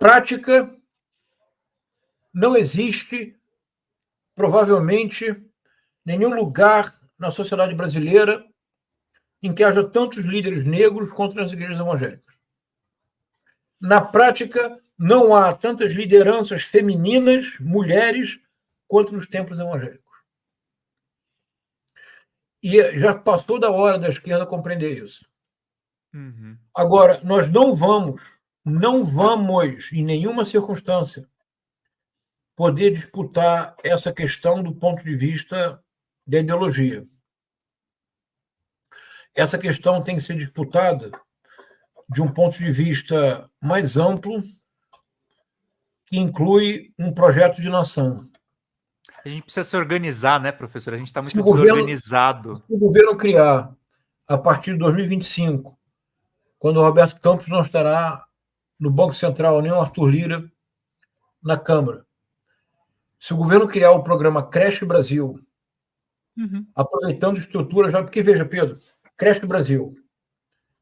prática, não existe, provavelmente, nenhum lugar na sociedade brasileira em que haja tantos líderes negros quanto nas igrejas evangélicas. Na prática, não há tantas lideranças femininas, mulheres, quanto nos templos evangélicos. E já passou da hora da esquerda compreender isso. Uhum. Agora, nós não vamos, em nenhuma circunstância, poder disputar essa questão do ponto de vista da ideologia. Essa questão tem que ser disputada de um ponto de vista mais amplo, que inclui um projeto de nação. A gente precisa se organizar, né, professor? A gente está muito Se desorganizado. o governo criar, a partir de 2025, quando o Roberto Campos não estará no Banco Central, nem o Arthur Lira na Câmara. Se o governo criar o programa Creche Brasil, aproveitando estrutura já... Porque, veja, Pedro, Creche Brasil,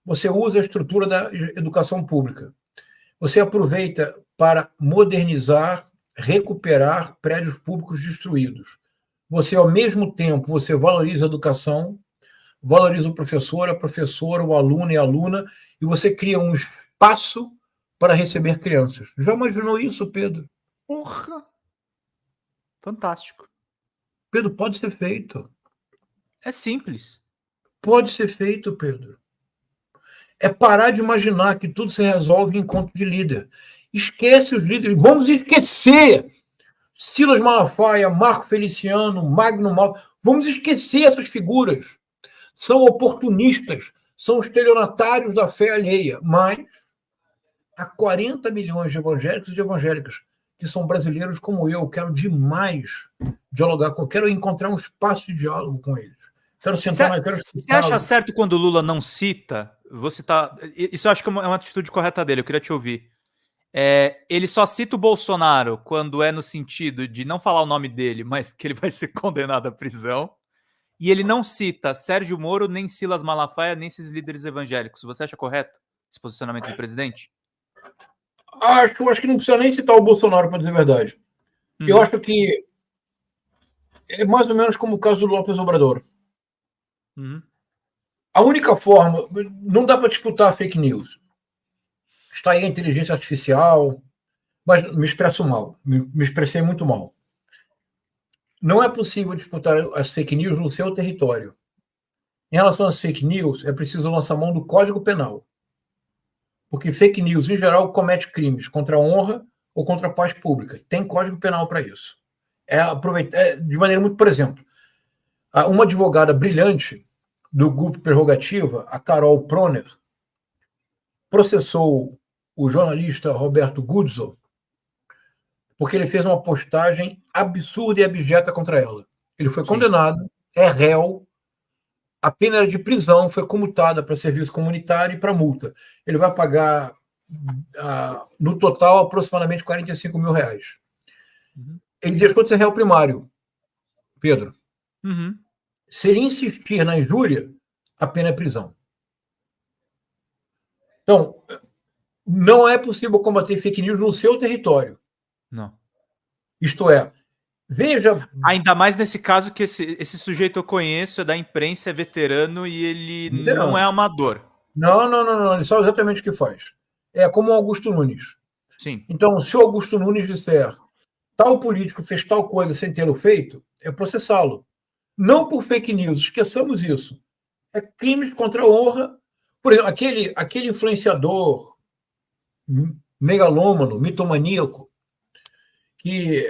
você usa a estrutura da educação pública. Você aproveita para modernizar, recuperar prédios públicos destruídos. Você, ao mesmo tempo, você valoriza a educação, valoriza o professor, a professora, o aluno e a aluna, e você cria um espaço para receber crianças. Já imaginou isso, Pedro? Porra! Fantástico. Pedro, pode ser feito. É simples. Pode ser feito, Pedro. É parar de imaginar que tudo se resolve em encontro de líder. Esquece os líderes. Vamos esquecer Silas Malafaia, Marco Feliciano, Magno Malta. Vamos esquecer essas figuras. São oportunistas, são estelionatários da fé alheia. Mas há 40 milhões de evangélicos e de evangélicas que são brasileiros como eu. Quero demais dialogar com eles. Quero encontrar um espaço de diálogo com eles. Quero sentar, quero escutá-los. Você acha certo quando o Lula não cita? Vou citar. Isso eu acho que é uma atitude correta dele, eu queria te ouvir. Ele só cita o Bolsonaro quando é no sentido de não falar o nome dele, mas que ele vai ser condenado à prisão. E ele não cita Sérgio Moro, nem Silas Malafaia, nem esses líderes evangélicos. Você acha correto esse posicionamento do presidente? Acho que não precisa nem citar o Bolsonaro, para dizer a verdade. Eu acho que é mais ou menos como o caso do López Obrador. A única forma... Não dá para disputar fake news. Está aí a inteligência artificial, mas me expresso mal. Me expressei muito mal. Não é possível disputar as fake news no seu território. Em relação às fake news, é preciso lançar mão do Código Penal. Porque fake news, em geral, comete crimes contra a honra ou contra a paz pública. Tem Código Penal para isso. De maneira muito... Por exemplo, uma advogada brilhante do grupo Prerrogativa, a Carol Proner, processou o jornalista Roberto Guzzo porque ele fez uma postagem absurda e abjeta contra ela. Ele foi condenado, é réu, a pena era de prisão, foi comutada para serviço comunitário e para multa. Ele vai pagar, no total, aproximadamente R$45 mil. Ele deixou de ser réu primário, Pedro. Se ele insistir na injúria, a pena é prisão. Então, não é possível combater fake news no seu território. Não. Isto é, veja... Ainda mais nesse caso que esse sujeito eu conheço, é da imprensa, é veterano e ele não é amador. Não, ele sabe exatamente o que faz. É como o Augusto Nunes. Sim. Então, se o Augusto Nunes disser tal político fez tal coisa sem tê-lo feito, é processá-lo. Não por fake news, esqueçamos isso. É crimes contra a honra. Por exemplo, aquele influenciador megalômano, mitomaníaco, que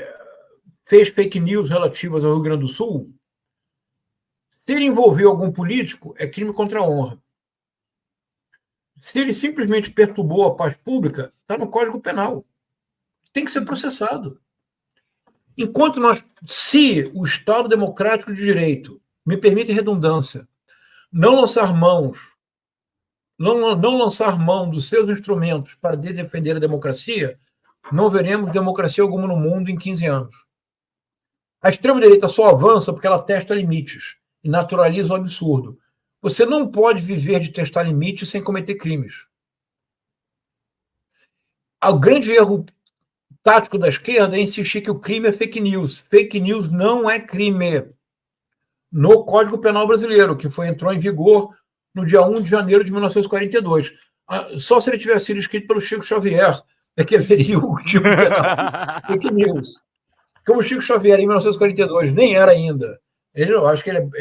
fez fake news relativas ao Rio Grande do Sul, se ele envolveu algum político, é crime contra a honra. Se ele simplesmente perturbou a paz pública, está no Código Penal. Tem que ser processado. Se o Estado Democrático de Direito, me permite redundância, não lançar mão dos seus instrumentos para defender a democracia, não veremos democracia alguma no mundo em 15 anos. A extrema-direita só avança porque ela testa limites e naturaliza o absurdo. Você não pode viver de testar limites sem cometer crimes. O grande erro tático da esquerda é insistir que o crime é fake news. Fake news não é crime. No Código Penal Brasileiro, que entrou em vigor no dia 1 de janeiro de 1942. Só se ele tivesse sido escrito pelo Chico Xavier é que haveria o tipo penal fake news. Como o Chico Xavier, em 1942, nem era ainda. Eu acho que ele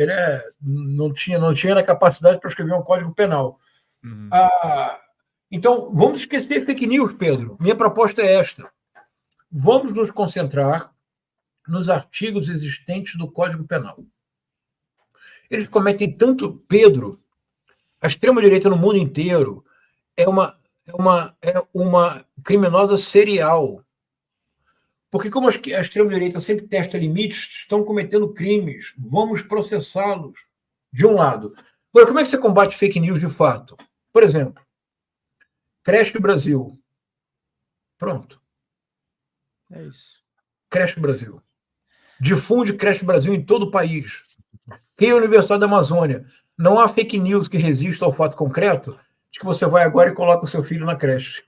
não tinha a capacidade para escrever um Código Penal. Uhum. Então, vamos esquecer fake news, Pedro. Minha proposta é esta. Vamos nos concentrar nos artigos existentes do Código Penal. Eles cometem tanto... Pedro, a extrema-direita no mundo inteiro é uma criminosa serial. Porque como a extrema-direita sempre testa limites, estão cometendo crimes. Vamos processá-los, de um lado. Agora, como é que você combate fake news de fato? Por exemplo, Creche Brasil. Pronto. É isso. Creche Brasil. Difunde Creche Brasil em todo o país. Cria a Universidade da Amazônia. Não há fake news que resista ao fato concreto de que você vai agora e coloca o seu filho na creche.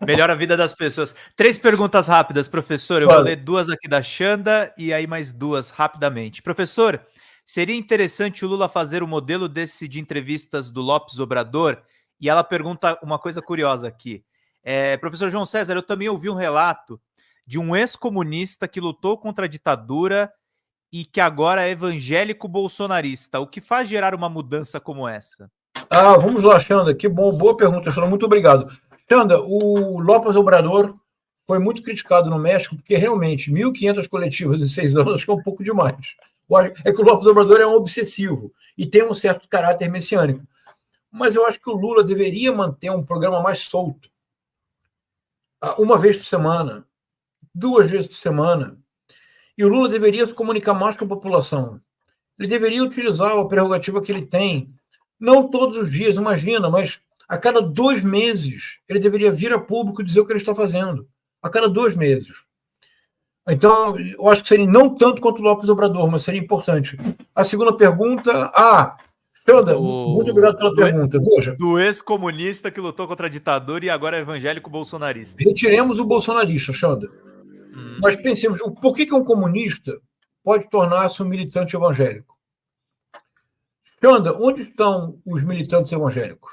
Melhora a vida das pessoas. 3 perguntas rápidas, professor. Eu vou ler 2 aqui da Xanda e aí mais 2 rapidamente. Professor, seria interessante o Lula fazer o modelo desse de entrevistas do Lopes Obrador? E ela pergunta uma coisa curiosa aqui. Professor João César, eu também ouvi um relato de um ex-comunista que lutou contra a ditadura e que agora é evangélico bolsonarista. O que faz gerar uma mudança como essa? Vamos lá, Xanda. Que bom, boa pergunta, Xanda. Muito obrigado. Xanda, o López Obrador foi muito criticado no México, porque realmente 1.500 coletivas em 6 anos acho que é um pouco demais. É que o López Obrador é um obsessivo e tem um certo caráter messiânico. Mas eu acho que o Lula deveria manter um programa mais solto. Uma vez por semana, 2 vezes por semana. E o Lula deveria se comunicar mais com a população. Ele deveria utilizar a prerrogativa que ele tem. Não todos os dias, imagina, mas a cada 2 meses ele deveria vir a público e dizer o que ele está fazendo. A cada 2 meses. Então, eu acho que seria não tanto quanto o López Obrador, mas seria importante. A segunda pergunta... Xanda, muito obrigado pela pergunta. Veja. Do ex-comunista que lutou contra a ditadura e agora é evangélico bolsonarista. Retiremos o bolsonarista, Xanda. Mas pensemos, por que um comunista pode tornar-se um militante evangélico? Xanda, onde estão os militantes evangélicos?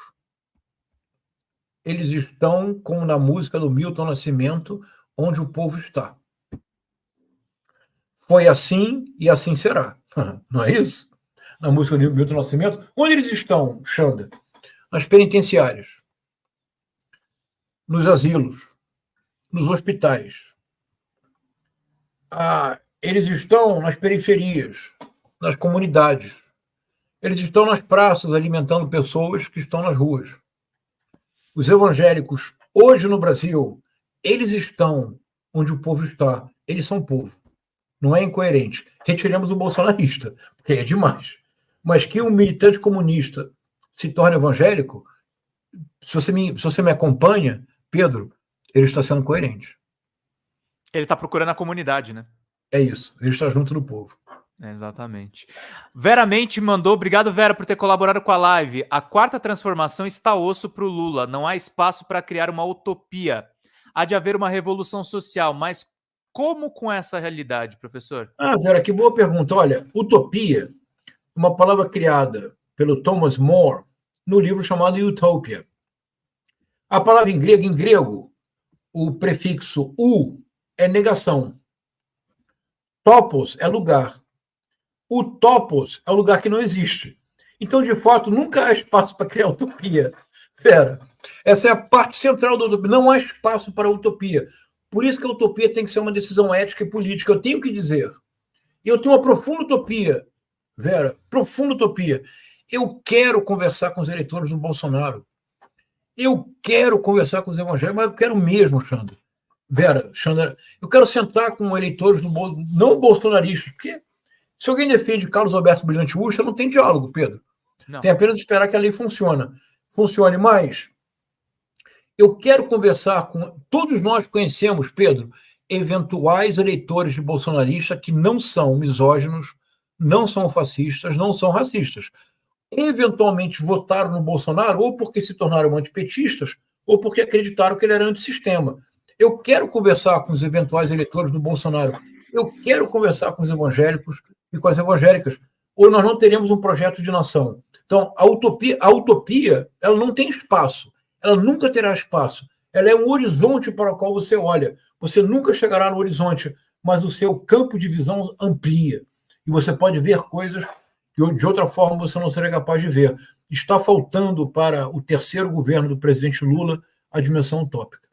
Eles estão, como na música do Milton Nascimento, onde o povo está. Foi assim e assim será. Não é isso? Na música do Milton Nascimento. Onde eles estão, Xanda? Nas penitenciárias, nos asilos, nos hospitais. Eles estão nas periferias, nas comunidades. Eles estão nas praças alimentando pessoas que estão nas ruas. Os evangélicos, hoje no Brasil, eles estão onde o povo está. Eles são povo. Não é incoerente. Retiremos o bolsonarista, porque é demais. Mas que um militante comunista se torne evangélico, se você me acompanha, Pedro, ele está sendo coerente. Ele está procurando a comunidade, né? É isso. Ele está junto do povo. Exatamente. Vera Mente mandou, obrigado Vera por ter colaborado com a live. A 4ª transformação está osso para o Lula, não há espaço para criar uma utopia. Há de haver uma revolução social, mas como com essa realidade, professor? Vera, que boa pergunta. Olha, utopia, uma palavra criada pelo Thomas More no livro chamado Utopia. A palavra em grego, o prefixo u é negação. Topos é lugar. O topos é o lugar que não existe. Então, de fato, nunca há espaço para criar utopia. Vera, essa é a parte central da utopia. Não há espaço para utopia. Por isso que a utopia tem que ser uma decisão ética e política. Eu tenho que dizer. Eu tenho uma profunda utopia, Vera, profunda utopia. Eu quero conversar com os eleitores do Bolsonaro. Eu quero conversar com os evangélicos, mas eu quero mesmo, Xanda. Vera, Xanda, eu quero sentar com eleitores do não bolsonaristas, porque se alguém defende Carlos Alberto Brilhante Ustra, não tem diálogo, Pedro. Não. Tem apenas esperar que a lei funcione. Mas eu quero conversar com... Todos nós conhecemos, Pedro, eventuais eleitores de bolsonaristas que não são misóginos, não são fascistas, não são racistas. Eventualmente votaram no Bolsonaro ou porque se tornaram antipetistas ou porque acreditaram que ele era antissistema. Eu quero conversar com os eventuais eleitores do Bolsonaro, eu quero conversar com os evangélicos e com as evangélicas, ou nós não teremos um projeto de nação. Então, a utopia, ela não tem espaço, ela nunca terá espaço. Ela é um horizonte para o qual você olha. Você nunca chegará no horizonte, mas o seu campo de visão amplia. E você pode ver coisas que de outra forma você não seria capaz de ver. Está faltando para o terceiro governo do presidente Lula a dimensão utópica.